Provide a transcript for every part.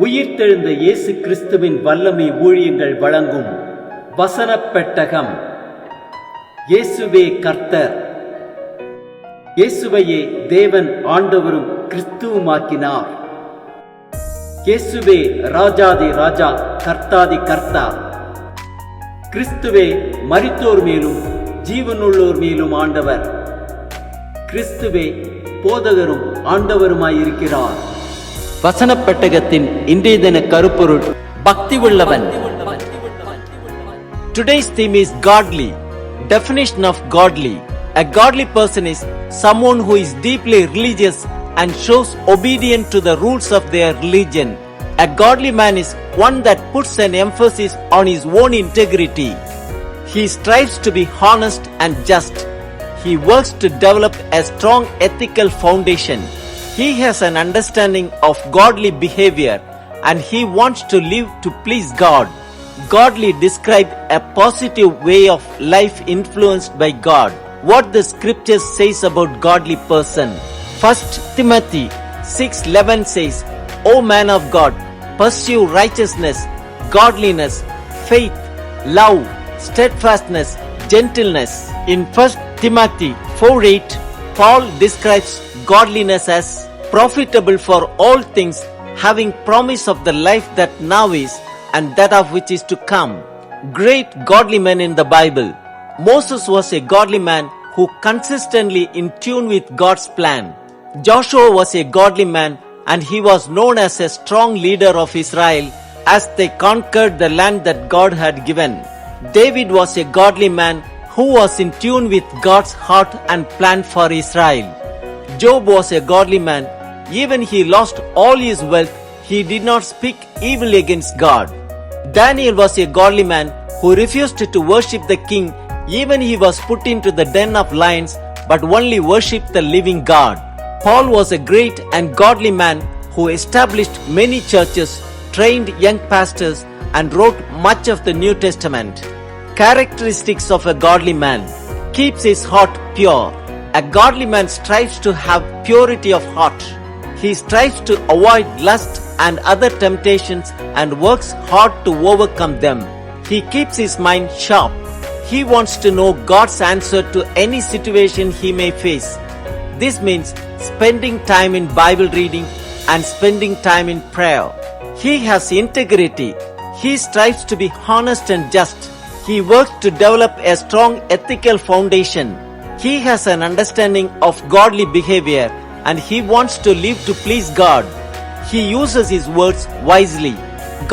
உயிர்த்தெழுந்த இயேசு கிறிஸ்துவின் வல்லமை ஊழியங்கள் வழங்கும் வசனப் பெட்டகம். இயேசுவே கர்த்தர். இயேசுவையே தேவன் ஆண்டவரும் கிறிஸ்துவுமாக்கினார். இயேசுவே ராஜாதி ராஜா, கர்த்தாதி கர்த்தா. கிறிஸ்துவே மரித்தோர் மேலும் ஜீவனுள்ளோர் மேலும் ஆண்டவர். கிறிஸ்துவே போதகரும் ஆண்டவருமாயிருக்கிறார். வசனப் பெட்டகத்தின் இன்றைய தின கருப்பொருள் பக்தி உள்ளவன். Today's theme is godly. Definition of godly. A godly person is someone who is deeply religious and shows obedience to the rules of their religion. A godly man is one that puts an emphasis on his own integrity. He strives to be honest and just. He works to develop a strong ethical foundation. He has an understanding of godly behavior and he wants to live to please God. Godly describe a positive way of life influenced by God. What the scriptures says about godly person. 1 Timothy 6:11 says, O man of God, pursue righteousness, godliness, faith, love, steadfastness, gentleness. In 1 Timothy 4:8, Paul describes godliness as profitable for all things, having promise of the life that now is and that of which is to come. Great godly men in the Bible. Moses was a godly man who consistently in tune with God's plan. Joshua was a godly man and he was known as a strong leader of Israel as they conquered the land that God had given. David was a godly man who was in tune with God's heart and plan for Israel. Job was a godly man. Even he lost all his wealth, he did not speak evil against God. Daniel was a godly man who refused to worship the king, even he was put into the den of lions, but only worshipped the living God. Paul was a great and godly man who established many churches, trained young pastors, and wrote much of the New Testament. Characteristics of a godly man. Keeps his heart pure. A godly man strives to have purity of heart. He strives to avoid lust and other temptations and works hard to overcome them. He keeps his mind sharp. He wants to know God's answer to any situation he may face. This means spending time in Bible reading and spending time in prayer. He has integrity. He strives to be honest and just. He works to develop a strong ethical foundation. He has an understanding of godly behavior and he wants to live to please God. He uses his words wisely.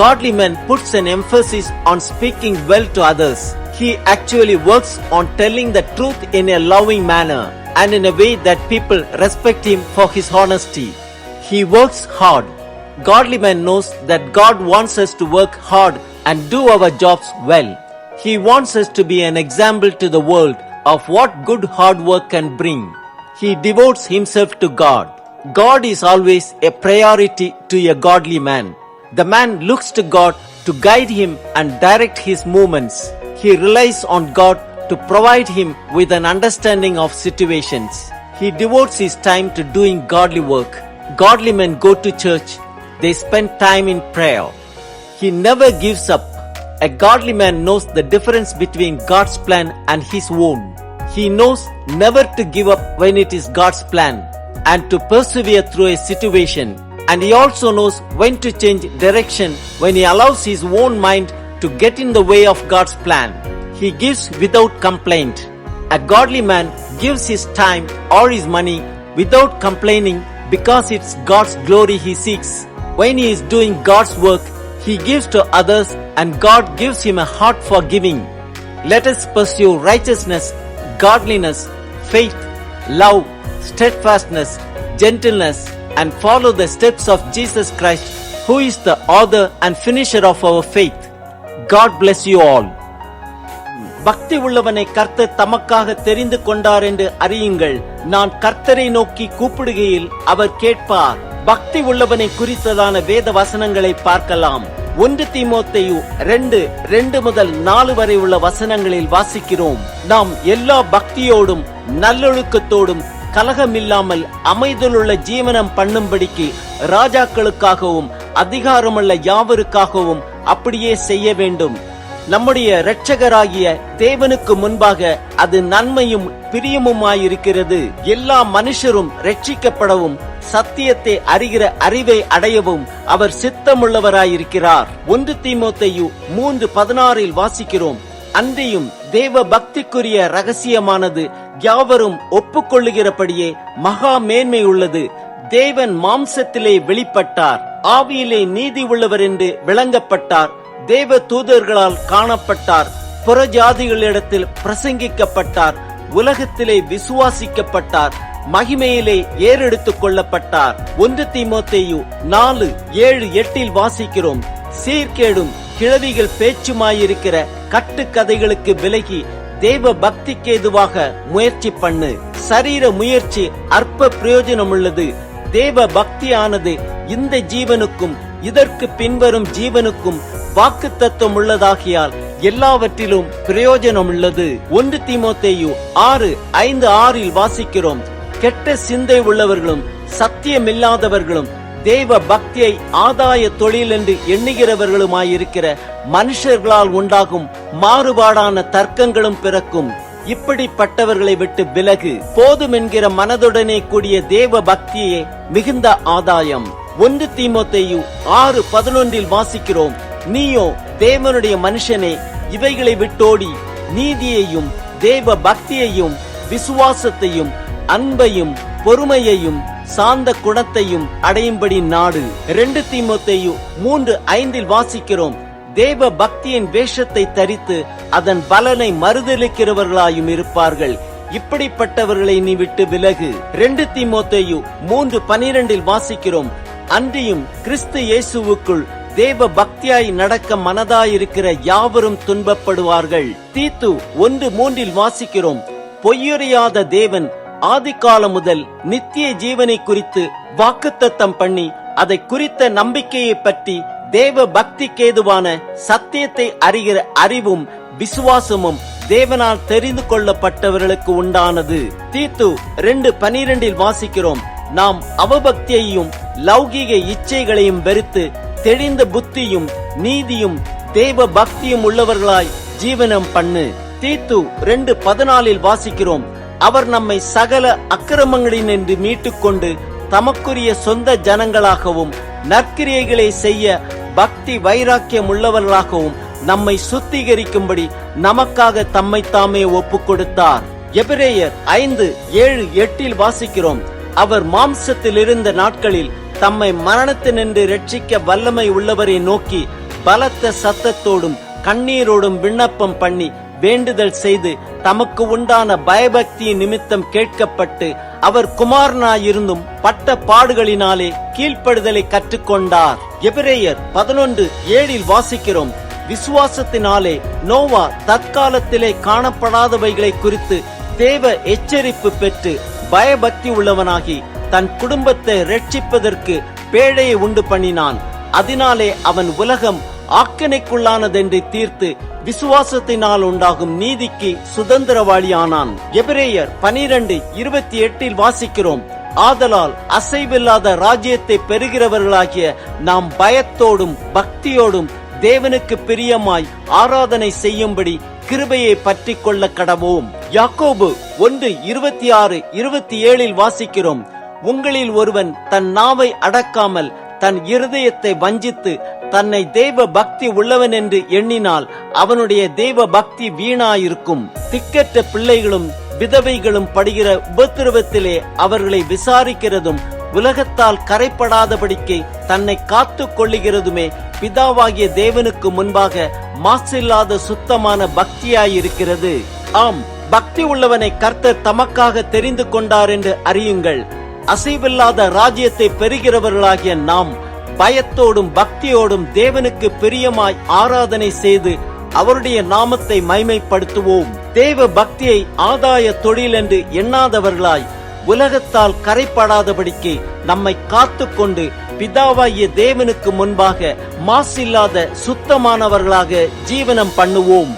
Godly man puts an emphasis on speaking well to others. He actually works on telling the truth in a loving manner and in a way that people respect him for his honesty. He works hard. Godly man knows that God wants us to work hard and do our jobs well. He wants us to be an example to the world of what good hard work can bring. He devotes himself to God. God is always a priority to a godly man. The man looks to God to guide him and direct his movements. He relies on God to provide him with an understanding of situations. He devotes his time to doing godly work. Godly men go to church. They spend time in prayer. He never gives up. A godly man knows the difference between God's plan and his own. He knows never to give up when it is God's plan and to persevere through a situation. And he also knows when to change direction when he allows his own mind to get in the way of God's plan. He gives without complaint. A godly man gives his time or his money without complaining because it's God's glory he seeks. When he is doing God's work, he gives to others and God gives him a heart for giving. Let us pursue righteousness, godliness, faith, love, steadfastness, gentleness, and follow the steps of Jesus Christ, who is the author and finisher of our faith. God bless you all. பக்தி உள்ளவனை கர்த்தர் தமக்காக தெரிந்து கொண்டார் என்று அறியுங்கள். நான் கர்த்தரை நோக்கி கூப்பிடுகையில் அவர் கேட்பார். பக்தி உள்ளவனை குறித்ததான வேத வசனங்களை பார்க்கலாம். 1 தீமோத்தேயு 2:2 முதல் 4 வரை உள்ள வசனங்களில் வாசிக்கிறோம். நாம் எல்லா பக்தியோடும் நல்லொழுக்கத்தோடும் கலகமில்லாமல் அமைதலுள்ள ஜீவனம் பண்ணும்படிக்கு ராஜாக்களுக்காகவும் அதிகாரமுள்ள யாவருக்காகவும் அப்படியே செய்ய வேண்டும். நம்முடைய இரட்சகராகிய தேவனுக்கு முன்பாக அது நன்மையும் பிரியமுமாயிருக்கிறது. எல்லா மனுஷரும் ரட்சிக்கப்படவும் சத்தியத்தை அறிகிற அறிவை அடையவும் அவர் சித்தமுள்ளவராயிருக்கிறார். 1 தீமோத்தேயு 3:16 வாசிக்கிறோம், அன்றியும் தேவ பக்திக்குரிய ரகசியமானது யாவரும் ஒப்புக்கொள்ளுகிறபடியே மகா மேன்மை உள்ளது. தேவன் மாம்சத்திலே வெளிப்பட்டார், ஆவியிலே நீதி உள்ளவர் என்று விளங்கப்பட்டார், தேவ தூதர்களால் காணப்பட்டார், புறஜாதிகளிடத்தில் பிரசங்கிக்கப்பட்டார், உலகத்திலே விசுவாசிக்கப்பட்டார், மகிமையிலே ஏறெடுத்துக் கொள்ளப்பட்டார். 1 தீமோத்தேயு 4:7-8 வாசிக்கிறோம், சீர்கேடும் கிழவிகள் பேச்சுமாயிருக்கிற கட்டுக்கதைகளுக்கு விலகி தேவ பக்திக்கு ஏதுவாக முயற்சி பண்ணு. சரீர முயற்சி அற்ப பிரயோஜனம் உள்ளது. தேவ பக்தியானது இந்த ஜீவனுக்கும் இதற்கு பின்வரும் ஜீவனுக்கும் வாக்கு தத்துவம் உள்ளதாகியால் எல்லாவற்றிலும் பிரயோஜனம் உள்ளது. 1 தீமோத்தேயு 6:5-6 வாசிக்கிறோம், கெட்ட சிந்தை உள்ளவர்களும் சத்தியமில்லாதவர்களும் தேவ பக்தியை ஆதாய தொழில் என்று எண்ணுகிறவர்களுமாயிருக்கிற மனுஷர்களால் உண்டாகும் மாறுபாடான தர்க்கங்களும் பிறக்கும். இப்படிப்பட்டவர்களை விட்டு விலகு. போதும் என்கிற மனதுடனே கூடிய தேவ பக்தியே மிகுந்த ஆதாயம். 1 தீமோத்தேயு 6:11 வாசிக்கிறோம், நீயோ தேவனுடைய மனுஷனே இவைகளை விட்டோடி நீதியையும் தேவ பக்தியையும் விசுவாசத்தையும் அன்பையும் பொறுமையையும் சாந்த குணத்தையும் அடையும்படி நாடு. 2 தீமோத்தேயு 3:5 வாசிக்கிறோம், தேவ பக்தியின் வேஷத்தை தரித்து அதன் பலனை மறுதலிக்கிறவர்களாயும் இருப்பார்கள். இப்படிப்பட்டவர்களை நீ விட்டு விலகு. 2 தீமோத்தேயு 3:12 வாசிக்கிறோம், அன்றியும் கிறிஸ்து இயேசுவுக்குள் தேவ பக்தியாய் நடக்க மனதாயிருக்கிற யாவரும் துன்பப்படுவார்கள். தீத்து 1:3 வாசிக்கிறோம், பொய்யுரையாத தேவன் ஆதிகாலம் முதல் நித்திய ஜீவனை குறித்து வாக்குத்தத்தம் பண்ணி அதை குறித்த நம்பிக்கையை பற்றி தேவ பக்திக்கேதுவான சத்தியத்தை அறிகிற அறிவும் விசுவாசமும் தேவனால் தெரிந்து கொள்ளப்பட்டவர்களுக்கு உண்டானது. தீத்து 2:12 வாசிக்கிறோம், நாம் அவபக்தியையும் லௌகிக இச்சைகளையும் வெறுத்து தெளிந்த புத்தியும் நீதியும் தேவ பக்தியும் உள்ளவர்களாய் ஜீவனம் பண்ணு. தீத்து 2:14 வாசிக்கிறோம், அவர் நம்மை சகல அக்கிரமங்களினின்று மீட்டுக்கொண்டு தமக்குரிய சொந்த ஜனங்களாகவும் நற்கிரியைகளை செய்ய பக்தி வைராக்கியம் உள்ளவர்களாகவும் நம்மை சுத்திகரிக்கும்படி நமக்காக தம்மை தாமே ஒப்புக் கொடுத்தார். எபிரேயர் 5:7-8 வாசிக்கிறோம், அவர் மாம்சத்தில் இருந்த நாட்களில் தம்மை மரணத்தினின்று ரட்சிக்க வல்லமை உள்ளவரை நோக்கி பலத்த சத்தத்தோடும் கண்ணீரோடும் விண்ணப்பம் பண்ணி வேண்டுதல் செய்து தமக்கு உண்டான பயபக்தி நிமித்தம் கேட்கப்பட்டு அவர் குமாரனாயிருந்தும் பட்ட பாடுகளினாலே கீழ்ப்படுதலை கற்றுக்கொண்டார். எபிரேயர் 11:7 வாசிக்கிறோம், விசுவாசத்தினாலே நோவா தற்காலத்திலே காணப்படாதவைகளை குறித்து தேவ எச்சரிப்பு பெற்று பயபக்தி உள்ளவனாகி தன் குடும்பத்தை ரட்சிப்பதற்கு பேழையை உண்டு பண்ணினான். அதனாலே அவன் உலகம் ஆக்கினைக்குள்ளானதென்று தீர்த்து விசுவாசத்தினால் உண்டாகும் நீதிக்கு சுதந்திரவாளியானான். எபிரேயர் 12:28 வாசிக்கிறோம், ஆதலால் அசைவில்லாத ராஜ்யத்தை பெறுகிறவர்களாகிய நாம் பயத்தோடும் பக்தியோடும் தேவனுக்கு பிரியமாய் ஆராதனை செய்யும்படி கிருபையை பற்றி கொள்ள கடவோம். யாக்கோபு 1:26-27 வாசிக்கிறோம், உங்களில் ஒருவன் தன் நாவை அடக்காமல் தன் இருதயத்தை வஞ்சித்து தன்னை தேவ பக்தி உள்ளவன் என்று எண்ணினால் அவனுடைய தேவ பக்தி வீணாயிருக்கும். திக்கற்ற பிள்ளைகளும் விதவைகளும் படுகிற உபத்திரவத்திலே அவர்களை விசாரிக்கிறதும் உலகத்தால் கரைப்படாதபடிக்கு தன்னை காத்து கொள்ளுகிறதுமே பிதாவாகிய தேவனுக்கு முன்பாக மாசில்லாத சுத்தமான பக்தியாயிருக்கிறது. ஆம், பக்தி உள்ளவனை கர்த்தர் தமக்காக தெரிந்து கொண்டார் என்று அறியுங்கள். அசைவில்லாத ராஜ்யத்தை பெறுகிறவர்களாகிய நாம் பயத்தோடும் பக்தியோடும் தேவனுக்கு பிரியமாய் ஆராதனை செய்து அவருடைய நாமத்தை மைமைப்படுத்துவோம். தேவ பக்தியை ஆதாய தொழில் என்று எண்ணாதவர்களாய் உலகத்தால் கரைப்படாதபடிக்கு நம்மை காத்து கொண்டு பிதாவாகிய தேவனுக்கு முன்பாக மாசில்லாத சுத்தமானவர்களாக ஜீவனம் பண்ணுவோம்.